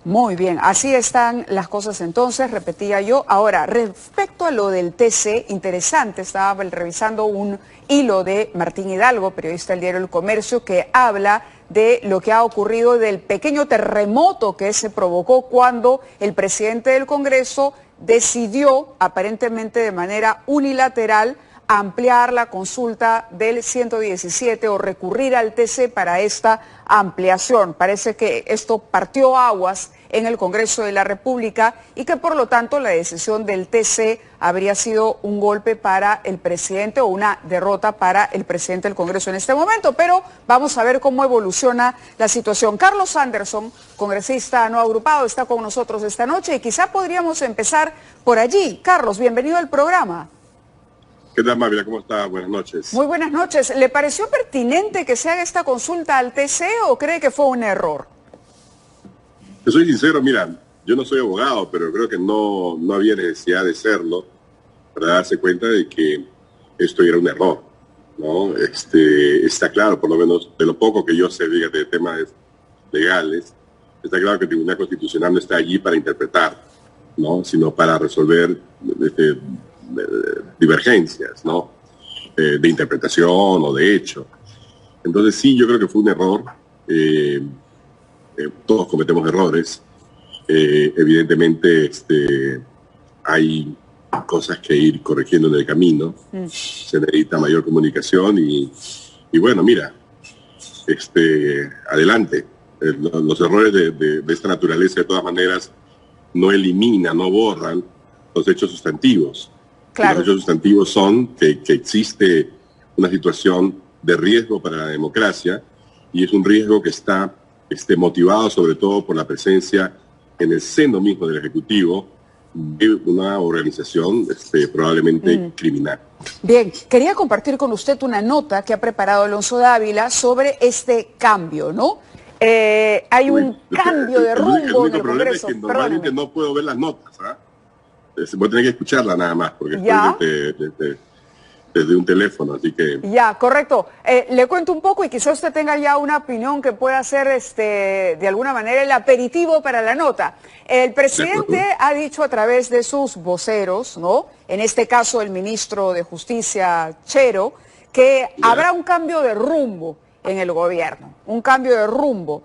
Muy bien, así están las cosas entonces, repetía yo. Ahora, respecto a lo del TC, interesante, estaba revisando un hilo de Martín Hidalgo, periodista del diario El Comercio, que habla de lo que ha ocurrido, del pequeño terremoto que se provocó cuando el presidente del Congreso decidió, aparentemente de manera unilateral, ampliar la consulta del 117 o recurrir al TC para esta ampliación. Parece que esto partió aguas en el Congreso de la República y que por lo tanto la decisión del TC habría sido un golpe para el presidente o una derrota para el presidente del Congreso en este momento. Pero vamos a ver cómo evoluciona la situación. Carlos Anderson, congresista no agrupado, está con nosotros esta noche y quizá podríamos empezar por allí. Carlos, bienvenido al programa. ¿Qué tal, Mávila? ¿Cómo está? Buenas noches. Muy buenas noches. ¿Le pareció pertinente que se haga esta consulta al TC o cree que fue un error? Te soy sincero, mira, yo no soy abogado, pero creo que no había necesidad de serlo para darse cuenta de que esto era un error, ¿no? Está claro, por lo menos de lo poco que yo sé, fíjate, de temas legales, está claro que el Tribunal Constitucional no está allí para interpretar, ¿no? Sino para resolver divergencias, ¿no? De interpretación o de hecho. Entonces sí, yo creo que fue un error. Todos cometemos errores. Evidentemente hay cosas que ir corrigiendo en el camino. Se necesita mayor comunicación y bueno, mira, adelante. Los errores de esta naturaleza de todas maneras no eliminan, no borran los hechos sustantivos. Claro. Los hechos sustantivos son que existe una situación de riesgo para la democracia y es un riesgo que está motivado sobre todo por la presencia en el seno mismo del Ejecutivo de una organización probablemente criminal. Bien, quería compartir con usted una nota que ha preparado Alonso Dávila sobre este cambio, ¿no? Hay un cambio de rumbo en el Congreso. Es que normalmente no puedo ver las notas, ¿ah? Voy a tener que escucharla nada más, porque estoy desde un teléfono, así que... Ya, correcto. Le cuento un poco y quizá usted tenga ya una opinión que pueda ser, de alguna manera, el aperitivo para la nota. El presidente ha dicho a través de sus voceros, ¿no? En este caso el ministro de Justicia, Chero, que habrá un cambio de rumbo en el gobierno, un cambio de rumbo.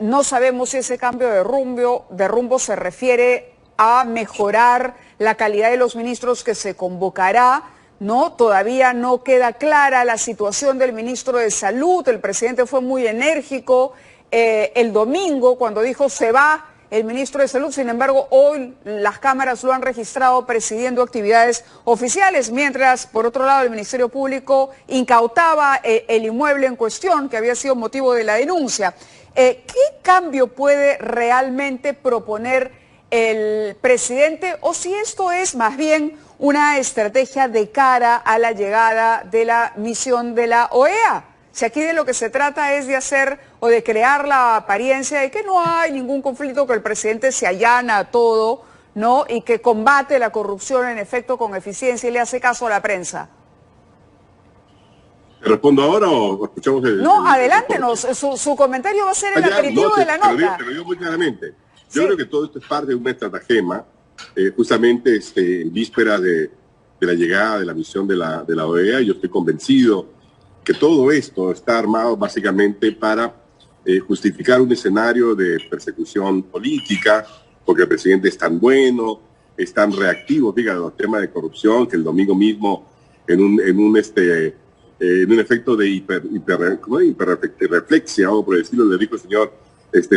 No sabemos si ese cambio de rumbo se refiere a mejorar la calidad de los ministros que se convocará, ¿no? Todavía no queda clara la situación del ministro de Salud. El presidente fue muy enérgico el domingo cuando dijo se va el ministro de Salud. Sin embargo, hoy las cámaras lo han registrado presidiendo actividades oficiales, mientras, por otro lado, el Ministerio Público incautaba el inmueble en cuestión, que había sido motivo de la denuncia. ¿Qué cambio puede realmente proponer el presidente, o si esto es más bien una estrategia de cara a la llegada de la misión de la OEA? Si aquí de lo que se trata es de hacer o de crear la apariencia de que no hay ningún conflicto, que el presidente se allana a todo, ¿no? Y que combate la corrupción en efecto con eficiencia y le hace caso a la prensa. ¿Te respondo ahora o escuchamos el... No, adelántenos, su comentario va a ser el aperitivo de la nota. Te lo digo muy claramente. Yo creo que todo esto es parte de una estratagema, justamente en víspera de la llegada de la misión de la OEA. Yo estoy convencido que todo esto está armado básicamente para justificar un escenario de persecución política, porque el presidente es tan bueno, es tan reactivo, fíjate, los temas de corrupción, que el domingo mismo en un efecto de hiperreflexia, o por decirlo, le dijo el señor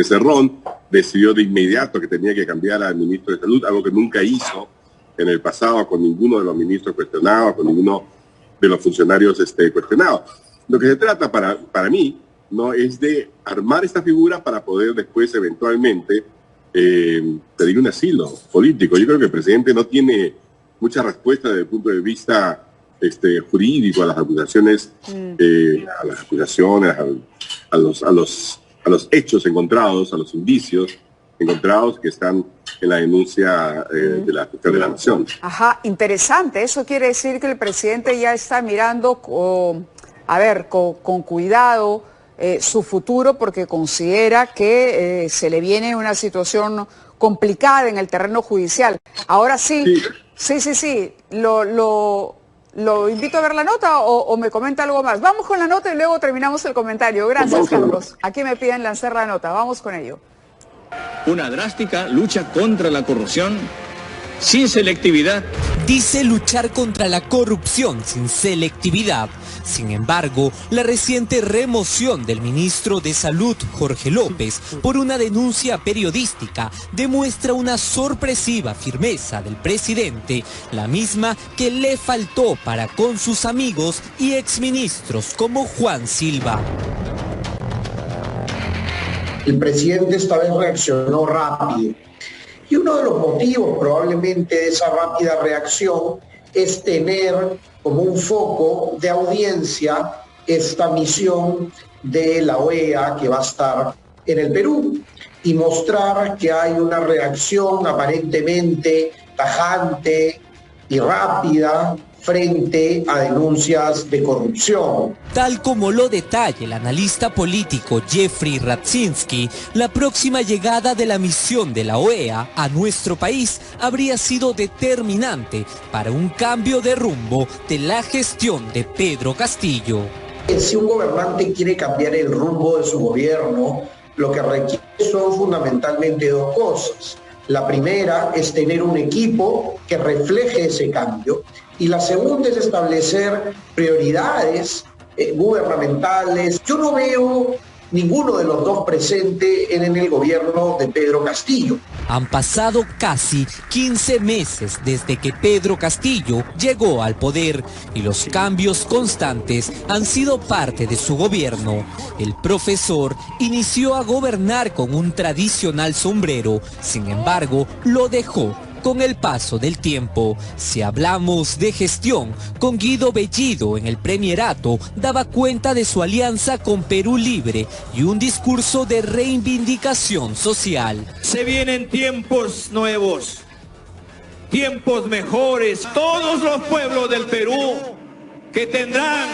Cerrón, decidió de inmediato que tenía que cambiar al ministro de Salud, algo que nunca hizo en el pasado con ninguno de los ministros cuestionados, con ninguno de los funcionarios cuestionados. Lo que se trata para mí no es de armar esta figura para poder después eventualmente pedir un asilo político. Yo creo que el presidente no tiene mucha respuesta desde el punto de vista jurídico a las acusaciones, a los hechos encontrados, a los indicios encontrados que están en la denuncia de la fiscal de la Nación. Ajá, interesante. Eso quiere decir que el presidente ya está mirando con cuidado su futuro porque considera que se le viene una situación complicada en el terreno judicial. Ahora sí, sí. ¿Lo invito a ver la nota o me comenta algo más? Vamos con la nota y luego terminamos el comentario. Gracias, Carlos. Aquí me piden lanzar la nota. Vamos con ello. Una drástica lucha contra la corrupción sin selectividad. Dice luchar contra la corrupción sin selectividad. Sin embargo, la reciente remoción del ministro de Salud, Jorge López, por una denuncia periodística, demuestra una sorpresiva firmeza del presidente, la misma que le faltó para con sus amigos y exministros como Juan Silva. El presidente esta vez reaccionó rápido. Y uno de los motivos probablemente de esa rápida reacción es tener como un foco de audiencia esta misión de la OEA que va a estar en el Perú y mostrar que hay una reacción aparentemente tajante y rápida frente a denuncias de corrupción. Tal como lo detalla el analista político Jeffrey Radzinski, la próxima llegada de la misión de la OEA a nuestro país habría sido determinante para un cambio de rumbo de la gestión de Pedro Castillo. Si un gobernante quiere cambiar el rumbo de su gobierno, lo que requiere son fundamentalmente dos cosas. La primera es tener un equipo que refleje ese cambio y la segunda es establecer prioridades gubernamentales. Yo no veo ninguno de los dos presente en el gobierno de Pedro Castillo. Han pasado casi 15 meses desde que Pedro Castillo llegó al poder y los cambios constantes han sido parte de su gobierno. El profesor inició a gobernar con un tradicional sombrero, sin embargo, lo dejó con el paso del tiempo. Si hablamos de gestión, con Guido Bellido en el Premierato daba cuenta de su alianza con Perú Libre y un discurso de reivindicación social. Se vienen tiempos nuevos, tiempos mejores. Todos los pueblos del Perú que tendrán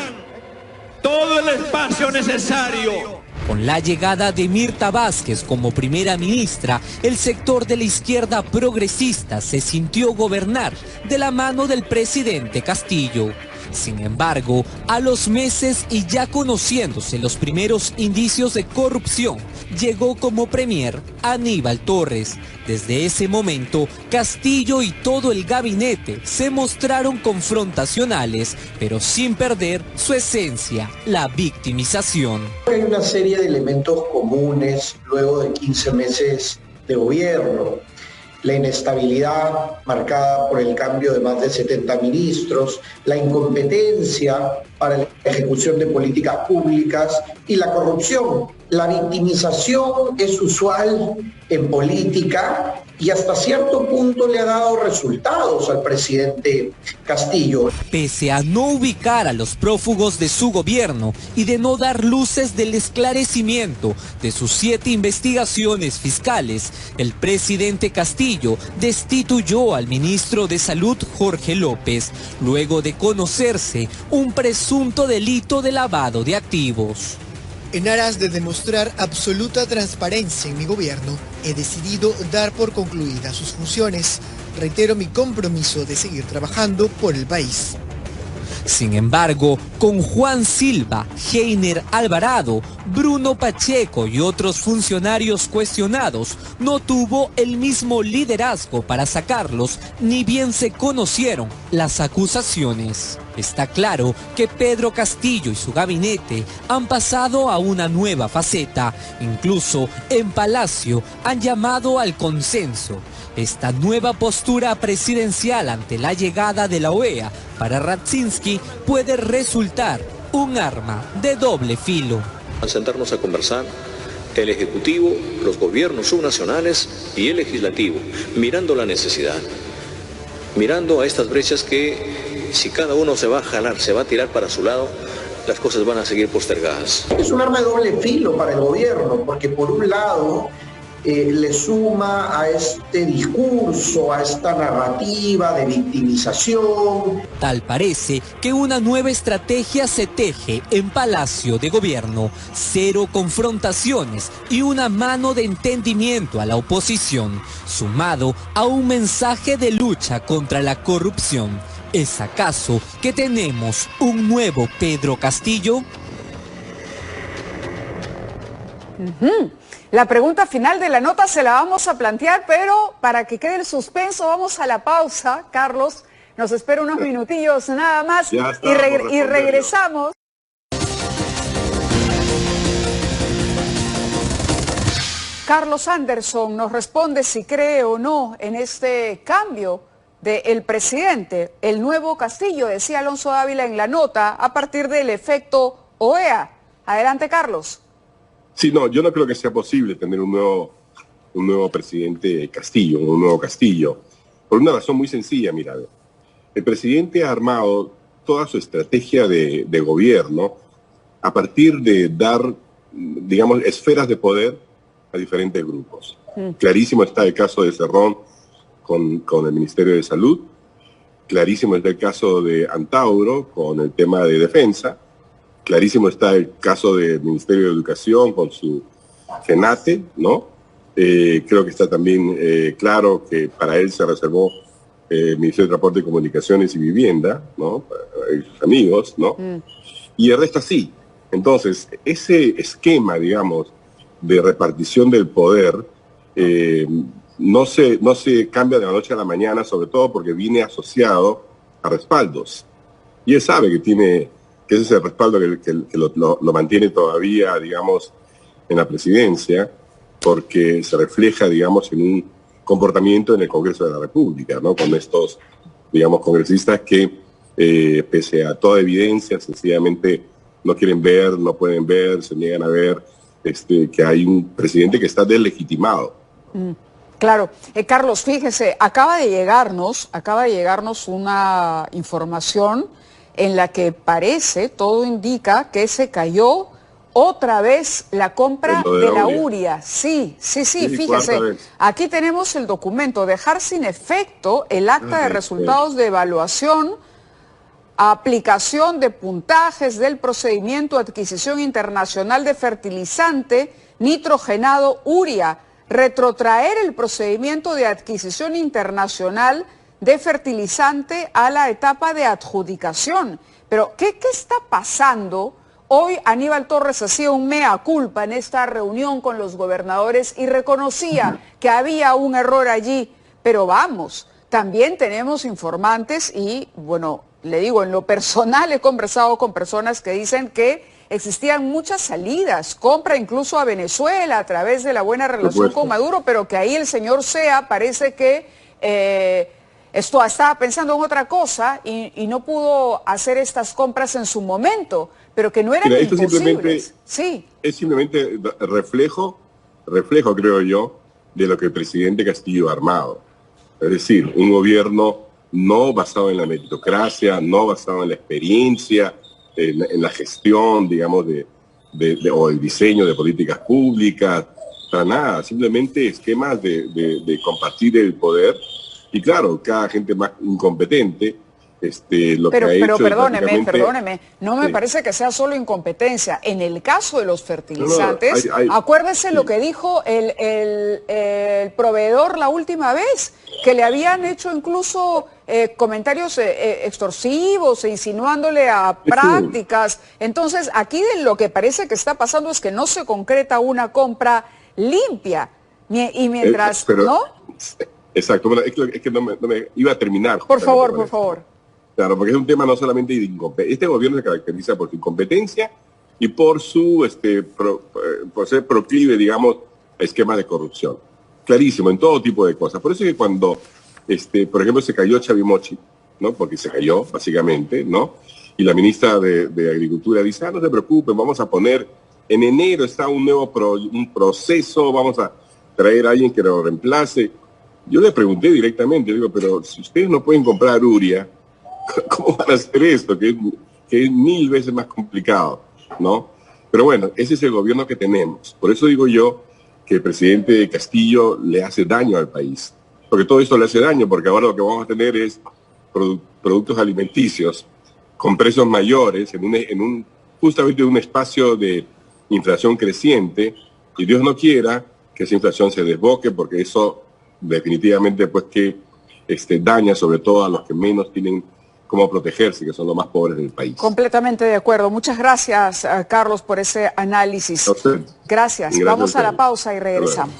todo el espacio necesario. Con la llegada de Mirta Vázquez como primera ministra, el sector de la izquierda progresista se sintió gobernar de la mano del presidente Castillo. Sin embargo, a los meses y ya conociéndose los primeros indicios de corrupción, llegó como premier Aníbal Torres. Desde ese momento, Castillo y todo el gabinete se mostraron confrontacionales, pero sin perder su esencia, la victimización. Hay una serie de elementos comunes luego de 15 meses de gobierno. La inestabilidad marcada por el cambio de más de 70 ministros, la incompetencia para la ejecución de políticas públicas y la corrupción. La victimización es usual en política y hasta cierto punto le ha dado resultados al presidente Castillo. Pese a no ubicar a los prófugos de su gobierno y de no dar luces del esclarecimiento de sus 7 investigaciones fiscales, el presidente Castillo destituyó al ministro de Salud Jorge López, luego de conocerse un presunto delito de lavado de activos. En aras de demostrar absoluta transparencia en mi gobierno, he decidido dar por concluidas sus funciones. Reitero mi compromiso de seguir trabajando por el país. Sin embargo, con Juan Silva, Heiner Alvarado, Bruno Pacheco y otros funcionarios cuestionados, no tuvo el mismo liderazgo para sacarlos, ni bien se conocieron las acusaciones. Está claro que Pedro Castillo y su gabinete han pasado a una nueva faceta. Incluso en Palacio han llamado al consenso. Esta nueva postura presidencial ante la llegada de la OEA para Radzinski puede resultar un arma de doble filo. A sentarnos a conversar el Ejecutivo, los gobiernos subnacionales y el Legislativo, mirando la necesidad, mirando a estas brechas que si cada uno se va a jalar, se va a tirar para su lado, las cosas van a seguir postergadas. Es un arma de doble filo para el gobierno, porque por un lado le suma a este discurso, a esta narrativa de victimización. Tal parece que una nueva estrategia se teje en Palacio de Gobierno, cero confrontaciones y una mano de entendimiento a la oposición, sumado a un mensaje de lucha contra la corrupción. ¿Es acaso que tenemos un nuevo Pedro Castillo? La pregunta final de la nota se la vamos a plantear, pero para que quede el suspenso vamos a la pausa. Carlos, nos espera unos minutillos nada más y regresamos. Carlos Anderson nos responde si cree o no en este cambio del presidente, el nuevo Castillo, decía Alonso Dávila en la nota, a partir del efecto OEA. Adelante, Carlos. Sí, no, yo no creo que sea posible tener un nuevo presidente Castillo, un nuevo Castillo, por una razón muy sencilla, mira. El presidente ha armado toda su estrategia de gobierno a partir de dar, digamos, esferas de poder a diferentes grupos. Clarísimo está el caso de Cerrón con el Ministerio de Salud, clarísimo está el caso de Antauro con el tema de defensa, clarísimo está el caso del Ministerio de Educación con su GENATE, ¿no? Creo que está también claro que para él se reservó el Ministerio de Transporte y Comunicaciones y Vivienda, ¿no? Para sus amigos, ¿no? Y el resto sí. Entonces, ese esquema, digamos, de repartición del poder no se cambia de la noche a la mañana, sobre todo porque viene asociado a respaldos. Y él sabe que ese es el respaldo que lo mantiene todavía, digamos, en la presidencia, porque se refleja, digamos, en un comportamiento en el Congreso de la República, ¿no? Con estos, digamos, congresistas que, pese a toda evidencia, sencillamente no quieren ver, no pueden ver, se niegan a ver que hay un presidente que está deslegitimado. Claro. Carlos, fíjese, acaba de llegarnos una información en la que parece, todo indica que se cayó otra vez la compra de la URIA. Sí, fíjese, aquí tenemos el documento, dejar sin efecto el acta de resultados de evaluación, aplicación de puntajes del procedimiento de adquisición internacional de fertilizante nitrogenado URIA, retrotraer el procedimiento de adquisición internacional de fertilizante a la etapa de adjudicación. Pero, ¿qué está pasando? Hoy Aníbal Torres hacía un mea culpa en esta reunión con los gobernadores y reconocía que había un error allí. Pero vamos, también tenemos informantes y, bueno, le digo, en lo personal he conversado con personas que dicen que existían muchas salidas, compra incluso a Venezuela a través de la buena relación con Maduro, pero que ahí el señor Sea parece que estaba pensando en otra cosa y no pudo hacer estas compras en su momento, pero que no eran imposibles. Es simplemente reflejo, creo yo, de lo que el presidente Castillo ha armado. Es decir, un gobierno no basado en la meritocracia, no basado en la experiencia, en la gestión, digamos, o el diseño de políticas públicas, para nada, simplemente esquemas de compartir el poder. Y claro, cada gente más incompetente, lo que ha hecho... Pero perdóneme, no me parece que sea solo incompetencia. En el caso de los fertilizantes, acuérdese lo que dijo el proveedor la última vez, que le habían hecho incluso comentarios extorsivos e insinuándole a prácticas. Entonces, aquí lo que parece que está pasando es que no se concreta una compra limpia. Y mientras, ¿no? Exacto, bueno, es que no me iba a terminar. Por favor. Claro, porque es un tema no solamente de incompetencia. Este gobierno se caracteriza por su incompetencia y por por ser proclive, digamos, a esquemas de corrupción. Clarísimo, en todo tipo de cosas. Por eso es que cuando, por ejemplo, se cayó Chavimochi, ¿no? Porque se cayó, básicamente, ¿no? Y la ministra de Agricultura dice, no se preocupen, vamos a poner, en enero está un nuevo un proceso, vamos a traer a alguien que lo reemplace. Yo le pregunté directamente, digo, pero si ustedes no pueden comprar uria, ¿cómo van a hacer esto? Que es 1000 veces más complicado, ¿no? Pero bueno, ese es el gobierno que tenemos. Por eso digo yo que el presidente Castillo le hace daño al país. Porque todo esto le hace daño, porque ahora lo que vamos a tener es productos alimenticios con precios mayores justamente en un espacio de inflación creciente, y Dios no quiera que esa inflación se desboque, porque eso definitivamente pues que daña sobre todo a los que menos tienen cómo protegerse, que son los más pobres del país. Completamente de acuerdo. Muchas gracias, Carlos, por ese análisis. Gracias. Vamos a la pausa y regresamos.